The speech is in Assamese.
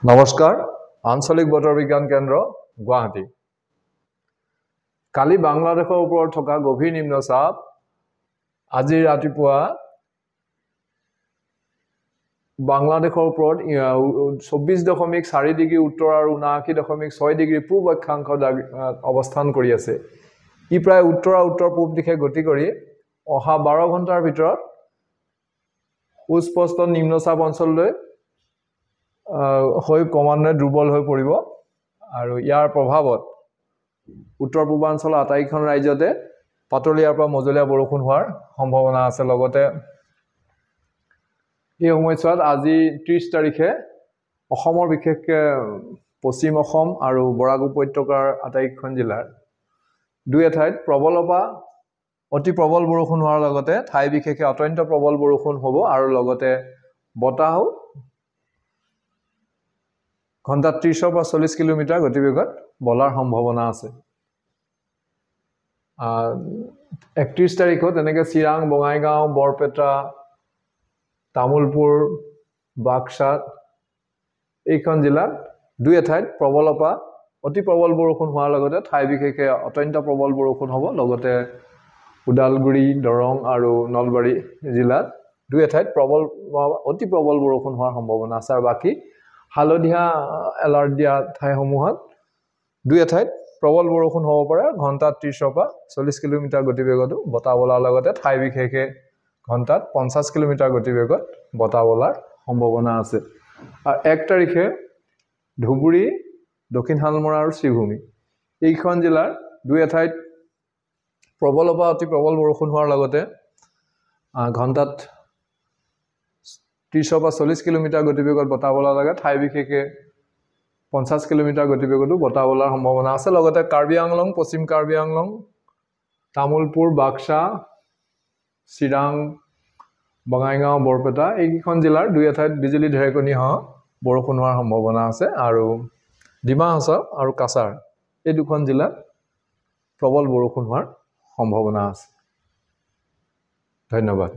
নমস্কাৰ আঞ্চলিক বতৰ বিজ্ঞান কেন্দ্ৰ গুৱাহাটী কালি বাংলাদেশৰ ওপৰত থকা গভীৰ নিম্নচাপ আজি ৰাতিপুৱা বাংলাদেশৰ ওপৰত 24.4 ডিগ্ৰী উত্তৰ আৰু 79.6 ডিগ্ৰী পূব অক্ষাংশত অৱস্থান কৰি আছে ই প্ৰায় উত্তৰ আৰু উত্তৰ পূব দিশে গতি কৰি অহা 12 ঘণ্টাৰ ভিতৰত সুস্পষ্ট নিম্নচাপ অঞ্চললৈ হৈ ক্ৰমান্বয়ে দুৰ্বল হৈ পৰিব আৰু ইয়াৰ প্ৰভাৱত উত্তৰ পূৰ্বাঞ্চলৰ আটাইখন ৰাজ্যতে পাতলীয়াৰ পৰা মজলীয়া বৰষুণ হোৱাৰ সম্ভাৱনা আছে লগতে এই সময়ছোৱাত আজি 30 তাৰিখে অসমৰ বিশেষকৈ পশ্চিম অসম আৰু বৰাক উপত্যকাৰ আটাইখন জিলাৰ দুই এঠাইত প্ৰবলৰ পৰা অতি প্ৰবল বৰষুণ হোৱাৰ লগতে ঠাই বিশেষে অত্যন্ত প্ৰবল বৰষুণ হ'ব আৰু লগতে বতাহও ঘণ্টাত 30 পৰা 40 কিলোমিটাৰ গতিবেগত বলাৰ সম্ভাৱনা আছে 31 তাৰিখত তেনেকৈ চিৰাং বঙাইগাঁও বৰপেটা তামুলপুৰ বাক্সা এইখন জিলাত দুই এঠাইত প্ৰবলৰ পৰা অতি প্ৰবল বৰষুণ হোৱাৰ লগতে ঠাই বিশেষে অত্যন্ত প্ৰবল বৰষুণ হ'ব লগতে উদালগুৰি দৰং আৰু নলবাৰী জিলাত দুই এঠাইত অতি প্ৰবল বৰষুণ হোৱাৰ সম্ভাৱনা আছে আৰু বাকি হালধীয়া এলাৰ্ট দিয়া ঠাইসমূহত দুই এঠাইত প্ৰবল বৰষুণ হ'ব পাৰে ঘণ্টাত 30 পৰা 40 কিলোমিটাৰ গতিবেগতো বতাহ বলাৰ লগতে ঠাই বিশেষে ঘণ্টাত 50 কিলোমিটাৰ গতিবেগত বতাহ বলাৰ সম্ভাৱনা আছে আৰু 1 তাৰিখে ধুবুৰী দক্ষিণ শালমৰা আৰু শ্ৰীভূমি এইখন জিলাৰ দুই এঠাইত প্ৰবল বা অতি প্ৰবল বৰষুণ হোৱাৰ লগতে ঘণ্টাত 30 পৰা 40 কিলোমিটাৰ গতিবেগত বতাহ বলাৰ লাগে ঠাই বিশেষে 50 কিলোমিটাৰ গতিবেগতো বতাহ বলাৰ সম্ভাৱনা আছে লগতে কাৰ্বি আংলং পশ্চিম কাৰ্বি আংলং তামুলপুৰ বাক্সা চিৰাং বঙাইগাঁও বৰপেটা এইখন জিলাৰ দুই এঠাইত বিজুলী ঢেৰেকণি সহ বৰষুণ হোৱাৰ সম্ভাৱনা আছে আৰু ডিমা হাছাও আৰু কাছাৰ এই দুখন জিলাত প্ৰবল বৰষুণ হোৱাৰ সম্ভাৱনা আছে ধন্যবাদ